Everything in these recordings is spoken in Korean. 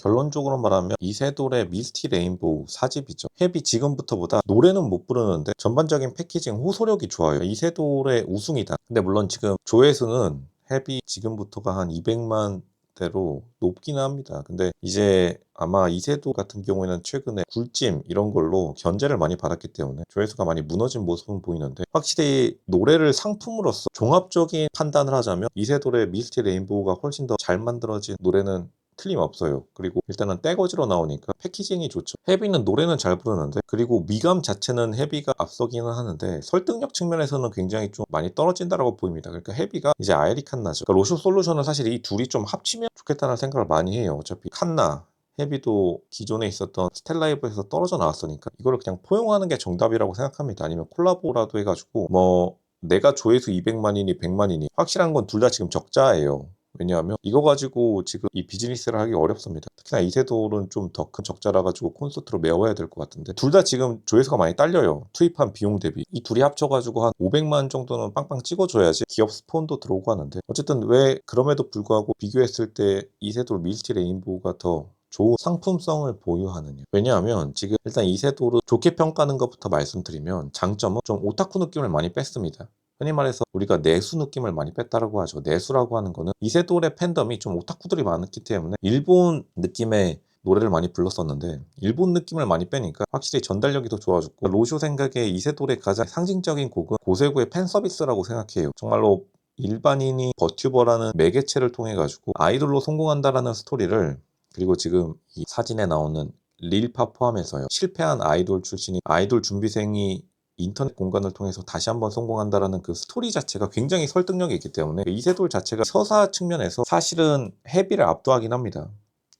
결론적으로 말하면 이세돌의 미스티 레인보우 4집이죠. 헤비 지금부터보다 노래는 못 부르는데 전반적인 패키징 호소력이 좋아요. 이세돌의 우승이다. 근데 물론 지금 조회수는 헤비 지금부터가 한 200만 대로 높긴 합니다. 근데 이제 아마 이세돌 같은 경우에는 최근에 굴찜 이런 걸로 견제를 많이 받았기 때문에 조회수가 많이 무너진 모습은 보이는데, 확실히 노래를 상품으로서 종합적인 판단을 하자면 이세돌의 미스티 레인보우가 훨씬 더 잘 만들어진 노래는 틀림없어요. 그리고 일단은 떼거지로 나오니까 패키징이 좋죠. 헤비는 노래는 잘 부르는데, 그리고 미감 자체는 헤비가 앞서기는 하는데 설득력 측면에서는 굉장히 좀 많이 떨어진다라고 보입니다. 그러니까 헤비가 이제 아이리 칸나죠. 그러니까 로쇼 솔루션은 사실 이 둘이 좀 합치면 좋겠다는 생각을 많이 해요. 어차피 칸나 헤비도 기존에 있었던 스텔라이브에서 떨어져 나왔으니까 이거를 그냥 포용하는 게 정답이라고 생각합니다. 아니면 콜라보라도 해가지고 뭐 내가 조회수 200만이니 100만이니 확실한 건 둘 다 지금 적자예요. 왜냐하면 이거 가지고 지금 이 비즈니스를 하기 어렵습니다. 특히나 이세돌은 좀 더 큰 적자라 가지고 콘서트로 메워야 될 것 같은데, 둘 다 지금 조회수가 많이 딸려요. 투입한 비용 대비. 이 둘이 합쳐가지고 한 500만 정도는 빵빵 찍어줘야지 기업 스폰도 들어오고 하는데, 어쨌든 왜 그럼에도 불구하고 비교했을 때 이세돌 미스티 레인보우가 더 좋은 상품성을 보유하느냐. 왜냐하면 지금 일단 이세돌을 좋게 평가하는 것부터 말씀드리면, 장점은 좀 오타쿠 느낌을 많이 뺐습니다. 흔히 말해서 우리가 내수 느낌을 많이 뺐다라고 하죠. 내수라고 하는 거는 이세돌의 팬덤이 좀 오타쿠들이 많았기 때문에 일본 느낌의 노래를 많이 불렀었는데, 일본 느낌을 많이 빼니까 확실히 전달력이 더 좋아졌고, 로쇼 생각에 이세돌의 가장 상징적인 곡은 고세구의 팬 서비스라고 생각해요. 정말로 일반인이 버튜버라는 매개체를 통해 가지고 아이돌로 성공한다라는 스토리를, 그리고 지금 이 사진에 나오는 릴파 포함해서요, 실패한 아이돌 출신이 아이돌 준비생이 인터넷 공간을 통해서 다시 한번 성공한다라는 그 스토리 자체가 굉장히 설득력이 있기 때문에 이세돌 자체가 서사 측면에서 사실은 헤비를 압도하긴 합니다.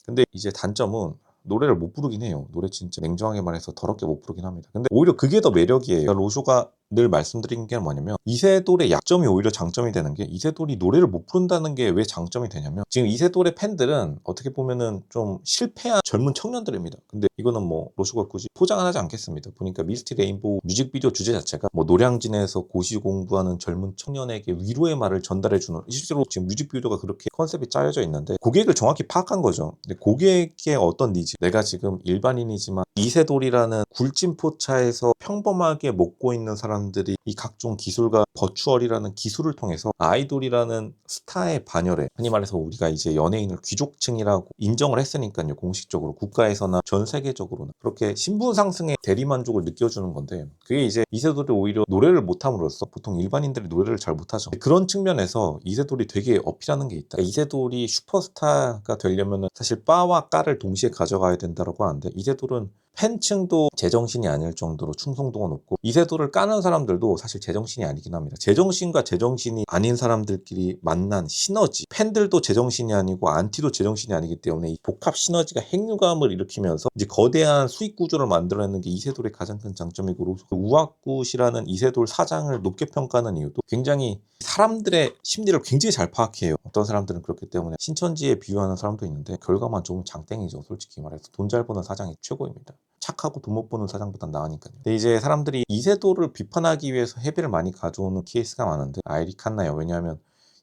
근데 이제 단점은 노래를 못 부르긴 해요. 노래 진짜 냉정하게 말해서 더럽게 못 부르긴 합니다. 근데 오히려 그게 더 매력이에요. 그러니까 로쇼가 늘 말씀드린 게 뭐냐면, 이세돌의 약점이 오히려 장점이 되는 게, 이세돌이 노래를 못 부른다는 게 왜 장점이 되냐면, 지금 이세돌의 팬들은 어떻게 보면은 좀 실패한 젊은 청년들입니다. 근데 이거는 뭐 로쇼가 굳이 포장은 하지 않겠습니다. 보니까 미스티 레인보우 뮤직비디오 주제 자체가 뭐 노량진에서 고시 공부하는 젊은 청년에게 위로의 말을 전달해주는, 실제로 지금 뮤직비디오가 그렇게 컨셉이 짜여져 있는데 고객을 정확히 파악한 거죠. 근데 고객의 어떤 니즈, 내가 지금 일반인이지만 이세돌이라는 굴찜포차에서 평범하게 먹고 있는 사람들이 이 각종 기술과 버추얼이라는 기술을 통해서 아이돌이라는 스타의 반열에, 흔히 말해서 우리가 이제 연예인을 귀족층이라고 인정을 했으니까요, 공식적으로 국가에서나 전 세계적으로나 그렇게 신분 상승의 대리만족을 느껴주는 건데, 그게 이제 이세돌이 오히려 노래를 못함으로써, 보통 일반인들이 노래를 잘 못하죠. 그런 측면에서 이세돌이 되게 어필하는 게 있다. 이세돌이 슈퍼스타가 되려면 사실 빠와 까를 동시에 가져가야 된다고 하는데, 이세돌은 팬층도 제정신이 아닐 정도로 충성도가 높고, 이세돌을 까는 사람들도 사실 제정신이 아니긴 합니다. 제정신과 제정신이 아닌 사람들끼리 만난 시너지, 팬들도 제정신이 아니고 안티도 제정신이 아니기 때문에 이 복합 시너지가 핵유감을 일으키면서 이제 거대한 수익 구조를 만들어내는 게 이세돌의 가장 큰 장점이고, 우악굿이라는 이세돌 사장을 높게 평가하는 이유도 굉장히 사람들의 심리를 굉장히 잘 파악해요. 어떤 사람들은 그렇기 때문에 신천지에 비유하는 사람도 있는데, 결과만 조금 장땡이죠. 솔직히 말해서 돈 잘 버는 사장이 최고입니다. 착하고 돈 못 버는 사장보단 나으니까요. 근데 이제 사람들이 이세돌을 비판하기 위해서 헤비를 많이 가져오는 케이스가 많은데, 아이리 칸나요. 왜냐하면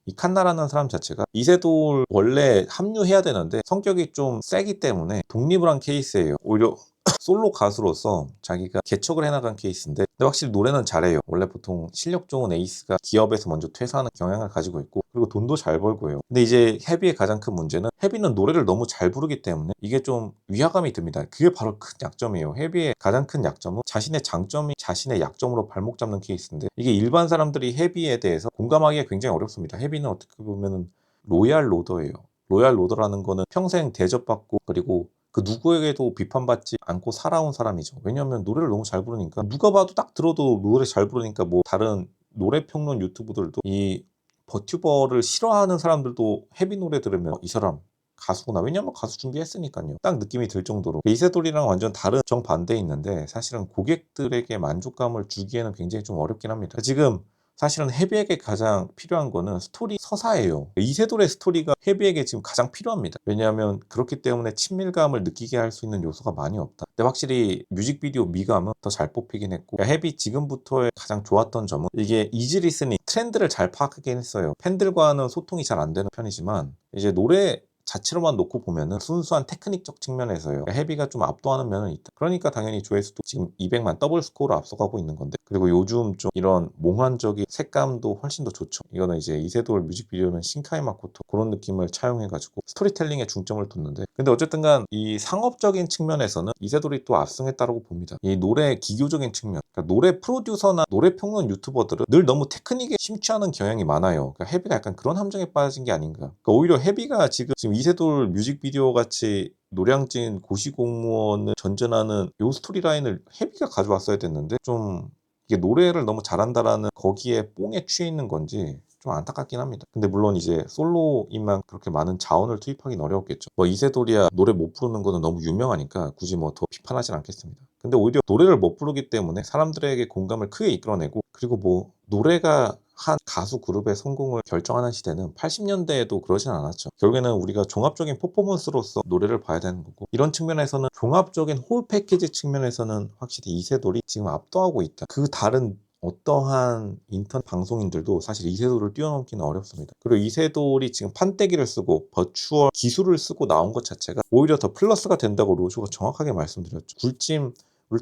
이 칸나라는 사람 자체가 이세돌 원래 합류해야 되는데 성격이 좀 세기 때문에 독립을 한 케이스예요. 오히려 솔로 가수로서 자기가 개척을 해나간 케이스인데, 근데 확실히 노래는 잘해요. 원래 보통 실력 좋은 에이스가 기업에서 먼저 퇴사하는 경향을 가지고 있고, 그리고 돈도 잘 벌고요. 근데 이제 헤비의 가장 큰 문제는, 헤비는 노래를 너무 잘 부르기 때문에 이게 좀 위화감이 듭니다. 그게 바로 큰 약점이에요. 헤비의 가장 큰 약점은 자신의 장점이 자신의 약점으로 발목 잡는 케이스인데, 이게 일반 사람들이 헤비에 대해서 공감하기가 굉장히 어렵습니다. 헤비는 어떻게 보면은 로얄 로더예요. 로얄 로더라는 거는 평생 대접받고, 그리고 그 누구에게도 비판받지 않고 살아온 사람이죠. 왜냐하면 노래를 너무 잘 부르니까, 누가 봐도 딱 들어도 노래 잘 부르니까, 뭐 다른 노래 평론 유튜브들도 이 버튜버를 싫어하는 사람들도 헤비 노래 들으면 이 사람 가수구나. 왜냐면 가수 준비했으니까요. 딱 느낌이 들 정도로. 이세돌이랑 완전 다른 정반대에 있는데, 사실은 고객들에게 만족감을 주기에는 굉장히 좀 어렵긴 합니다. 지금 사실은 헤비에게 가장 필요한 거는 스토리 서사예요. 이세돌의 스토리가 헤비에게 지금 가장 필요합니다. 왜냐하면 그렇기 때문에 친밀감을 느끼게 할 수 있는 요소가 많이 없다. 근데 확실히 뮤직비디오 미감은 더 잘 뽑히긴 했고, 헤비 지금부터의 가장 좋았던 점은 이게 이지 리스닝 트렌드를 잘 파악하긴 했어요. 팬들과는 소통이 잘 안 되는 편이지만 이제 노래 자체로만 놓고 보면은 순수한 테크닉적 측면에서요, 헤비가 좀 압도하는 면은 있다. 그러니까 당연히 조회수도 지금 200만 더블 스코어로 앞서가고 있는 건데, 그리고 요즘 좀 이런 몽환적인 색감도 훨씬 더 좋죠. 이거는 이제 이세돌 뮤직비디오는 신카이 마코토 그런 느낌을 차용해가지고 스토리텔링에 중점을 뒀는데, 근데 어쨌든간 이 상업적인 측면에서는 이세돌이 또 압승했다고 봅니다. 이 노래 기교적인 측면, 그러니까 노래 프로듀서나 노래 평론 유튜버들은 늘 너무 테크닉에 심취하는 경향이 많아요. 그러니까 헤비가 약간 그런 함정에 빠진 게 아닌가. 그러니까 오히려 헤비가 지금 이세돌 뮤직비디오 같이 노량진 고시공무원을 전전하는 요 스토리라인을 헤비가 가져왔어야 됐는데, 좀 이게 노래를 너무 잘한다라는 거기에 뽕에 취해 있는 건지 좀 안타깝긴 합니다. 근데 물론 이제 솔로인만 그렇게 많은 자원을 투입하기는 어려웠겠죠. 뭐 이세돌이야 노래 못 부르는 거는 너무 유명하니까 굳이 뭐 더 비판하진 않겠습니다. 근데 오히려 노래를 못 부르기 때문에 사람들에게 공감을 크게 이끌어내고, 그리고 뭐 노래가 한 가수 그룹의 성공을 결정하는 시대는 80년대에도 그러진 않았죠. 결국에는 우리가 종합적인 퍼포먼스로서 노래를 봐야 되는 거고, 이런 측면에서는 종합적인 홀 패키지 측면에서는 확실히 이세돌이 지금 압도하고 있다. 그 다른 어떠한 인터넷 방송인들도 사실 이세돌을 뛰어넘기는 어렵습니다. 그리고 이세돌이 지금 판때기를 쓰고 버추얼 기술을 쓰고 나온 것 자체가 오히려 더 플러스가 된다고 로쇼가 정확하게 말씀드렸죠. 굴찜을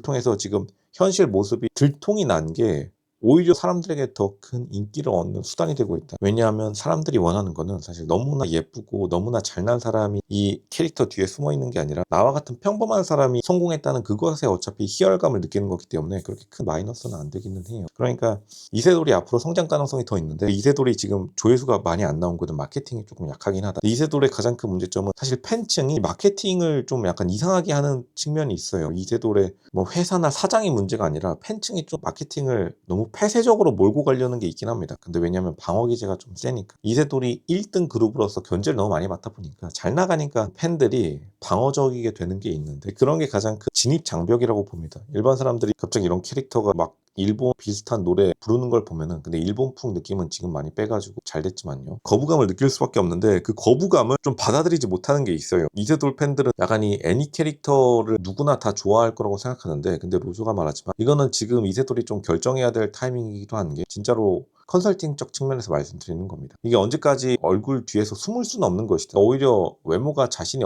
통해서 지금 현실 모습이 들통이 난 게 오히려 사람들에게 더 큰 인기를 얻는 수단이 되고 있다. 왜냐하면 사람들이 원하는 거는 사실 너무나 예쁘고 너무나 잘난 사람이 이 캐릭터 뒤에 숨어 있는 게 아니라 나와 같은 평범한 사람이 성공했다는 그것에 어차피 희열감을 느끼는 거기 때문에 그렇게 큰 마이너스는 안 되기는 해요. 그러니까 이세돌이 앞으로 성장 가능성이 더 있는데, 이세돌이 지금 조회수가 많이 안 나온 거는 마케팅이 조금 약하긴 하다. 이세돌의 가장 큰 문제점은 사실 팬층이 마케팅을 좀 약간 이상하게 하는 측면이 있어요. 이세돌의 뭐 회사나 사장이 문제가 아니라 팬층이 좀 마케팅을 너무 폐쇄적으로 몰고 가려는 게 있긴 합니다. 근데 왜냐면 방어 기제가 좀 세니까. 이세돌이 1등 그룹으로서 견제를 너무 많이 받다 보니까 잘 나가니까 팬들이 방어적이게 되는 게 있는데, 그런 게 가장 큰 진입 장벽이라고 봅니다. 일반 사람들이 갑자기 이런 캐릭터가 막 일본 비슷한 노래 부르는 걸 보면은, 근데 일본풍 느낌은 지금 많이 빼가지고 잘 됐지만요, 거부감을 느낄 수밖에 없는데, 그 거부감을 좀 받아들이지 못하는 게 있어요. 이세돌 팬들은 약간 이 애니 캐릭터를 누구나 다 좋아할 거라고 생각하는데, 근데 로조가 말하지만 이거는 지금 이세돌이 좀 결정해야 될 타이밍이기도 한 게, 진짜로 컨설팅적 측면에서 말씀드리는 겁니다. 이게 언제까지 얼굴 뒤에서 숨을 수는 없는 것이다. 오히려 외모가 자신이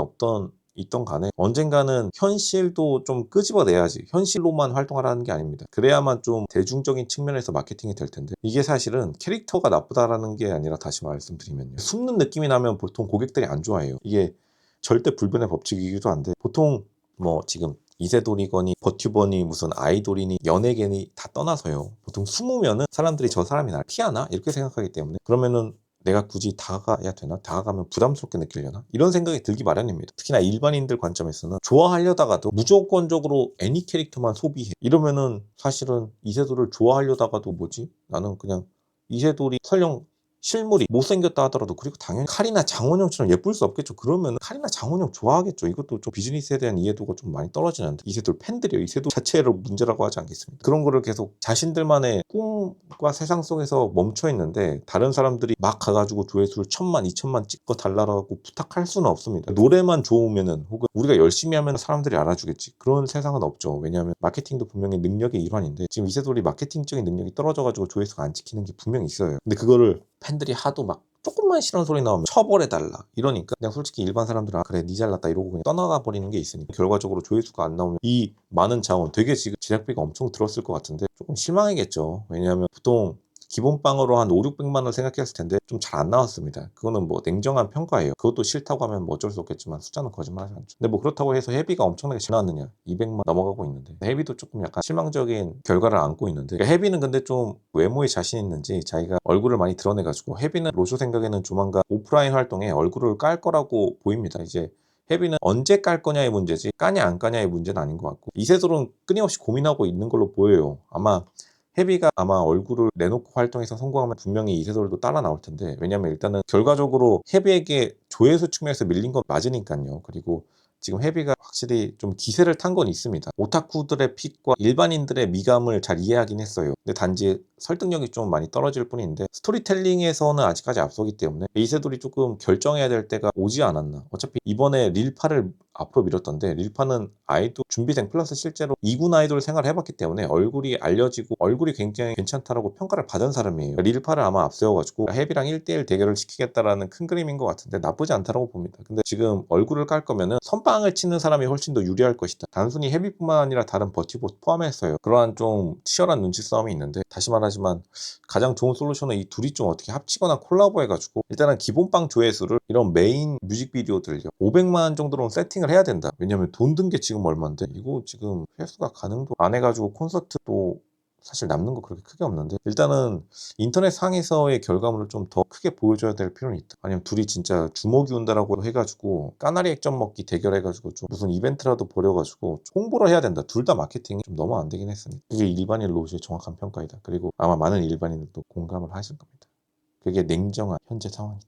있던 간에 언젠가는 현실도 좀 끄집어내야지, 현실로만 활동하라는 게 아닙니다. 그래야만 좀 대중적인 측면에서 마케팅이 될 텐데, 이게 사실은 캐릭터가 나쁘다라는 게 아니라, 다시 말씀드리면요, 숨는 느낌이 나면 보통 고객들이 안 좋아해요. 이게 절대 불변의 법칙이기도 한데, 보통 뭐 지금 이세돌이거니 버튜버니 무슨 아이돌이니 연예계니 다 떠나서요, 보통 숨으면은 사람들이 저 사람이 날 피하나 이렇게 생각하기 때문에, 그러면은 내가 굳이 다가가야 되나? 다가가면 부담스럽게 느끼려나? 이런 생각이 들기 마련입니다. 특히나 일반인들 관점에서는 좋아하려다가도 무조건적으로 애니 캐릭터만 소비해. 이러면은 사실은 이세돌을 좋아하려다가도, 뭐지? 나는 그냥 이세돌이 설령 실물이 못생겼다 하더라도, 그리고 당연히 칼이나 장원영처럼 예쁠 수 없겠죠. 그러면 칼이나 장원영 좋아하겠죠. 이것도 좀 비즈니스에 대한 이해도가 좀 많이 떨어지는데, 이세돌 팬들이요, 이세돌 자체로 문제라고 하지 않겠습니까? 그런 거를 계속 자신들만의 꿈과 세상 속에서 멈춰 있는데, 다른 사람들이 막 가가지고 조회수를 1000만 2000만 찍어 달라고 부탁할 수는 없습니다. 노래만 좋으면은, 혹은 우리가 열심히 하면 사람들이 알아주겠지, 그런 세상은 없죠. 왜냐하면 마케팅도 분명히 능력의 일환인데, 지금 이세돌이 마케팅적인 능력이 떨어져가지고 조회수가 안 찍히는 게 분명히 있어요. 근데 그거를 팬들이 하도 막 조금만 싫은 소리 나오면 처벌해달라 이러니까, 그냥 솔직히 일반 사람들은 그래 니 잘났다 이러고 그냥 떠나가 버리는 게 있으니까, 결과적으로 조회수가 안 나오면 이 많은 자원, 되게 지금 제작비가 엄청 들었을 것 같은데 조금 실망이겠죠. 왜냐하면 보통 기본빵으로 한 5, 600만 원 생각했을 텐데 좀 잘 안 나왔습니다. 그거는 뭐 냉정한 평가예요. 그것도 싫다고 하면 뭐 어쩔 수 없겠지만 숫자는 거짓말하지 않죠. 근데 뭐 그렇다고 해서 헤비가 엄청나게 잘 나왔느냐? 200만 넘어가고 있는데, 헤비도 조금 약간 실망적인 결과를 안고 있는데, 그러니까 헤비는 근데 좀 외모에 자신 있는지 자기가 얼굴을 많이 드러내가지고, 헤비는 로쇼 생각에는 조만간 오프라인 활동에 얼굴을 깔 거라고 보입니다. 이제 헤비는 언제 깔 거냐의 문제지 까냐 안 까냐의 문제는 아닌 것 같고, 이세돌은 끊임없이 고민하고 있는 걸로 보여요. 헤비가 아마 얼굴을 내놓고 활동해서 성공하면 분명히 이세돌도 따라 나올 텐데, 왜냐면 일단은 결과적으로 헤비에게 조회수 측면에서 밀린 건 맞으니까요. 그리고 지금 헤비가 확실히 좀 기세를 탄 건 있습니다. 오타쿠들의 픽과 일반인들의 미감을 잘 이해하긴 했어요. 근데 단지 설득력이 좀 많이 떨어질 뿐인데, 스토리텔링에서는 아직까지 앞서기 때문에 이세돌이 조금 결정해야 될 때가 오지 않았나. 어차피 이번에 릴파를 앞으로 밀었던데, 릴파는 아이돌 준비생 플러스 실제로 2군 아이돌 생활을 해봤기 때문에 얼굴이 알려지고 얼굴이 굉장히 괜찮다라고 평가를 받은 사람이에요. 릴파를 아마 앞세워가지고 헤비랑 1대1 대결을 시키겠다라는 큰 그림인 것 같은데 나쁘지 않다라고 봅니다. 근데 지금 얼굴을 깔 거면은 선빵을 치는 사람이 훨씬 더 유리할 것이다. 단순히 헤비뿐만 아니라 다른 버티고 포함해서요. 그러한 좀 치열한 눈치 싸움이 있는데, 다시 말하지만 가장 좋은 솔루션은 이 둘이 좀 어떻게 합치거나 콜라보 해가지고 일단은 기본빵 조회수를 이런 메인 뮤직비디오들 500만 정도로 세팅을 해야 된다. 왜냐면 돈 든 게 지금 얼만데 이거 지금 회수가 가능도 안 해가지고 콘서트도 사실 남는 거 그렇게 크게 없는데, 일단은 인터넷 상에서의 결과물을 좀 더 크게 보여줘야 될 필요는 있다. 아니면 둘이 진짜 주먹이 온다라고 해가지고 까나리 액젓 먹기 대결해가지고 좀 무슨 이벤트라도 벌여가지고 홍보를 해야 된다. 둘 다 마케팅이 좀 너무 안 되긴 했습니다. 이게 일반인 로즈의 정확한 평가이다. 그리고 아마 많은 일반인들도 공감을 하실 겁니다. 그게 냉정한 현재 상황이다.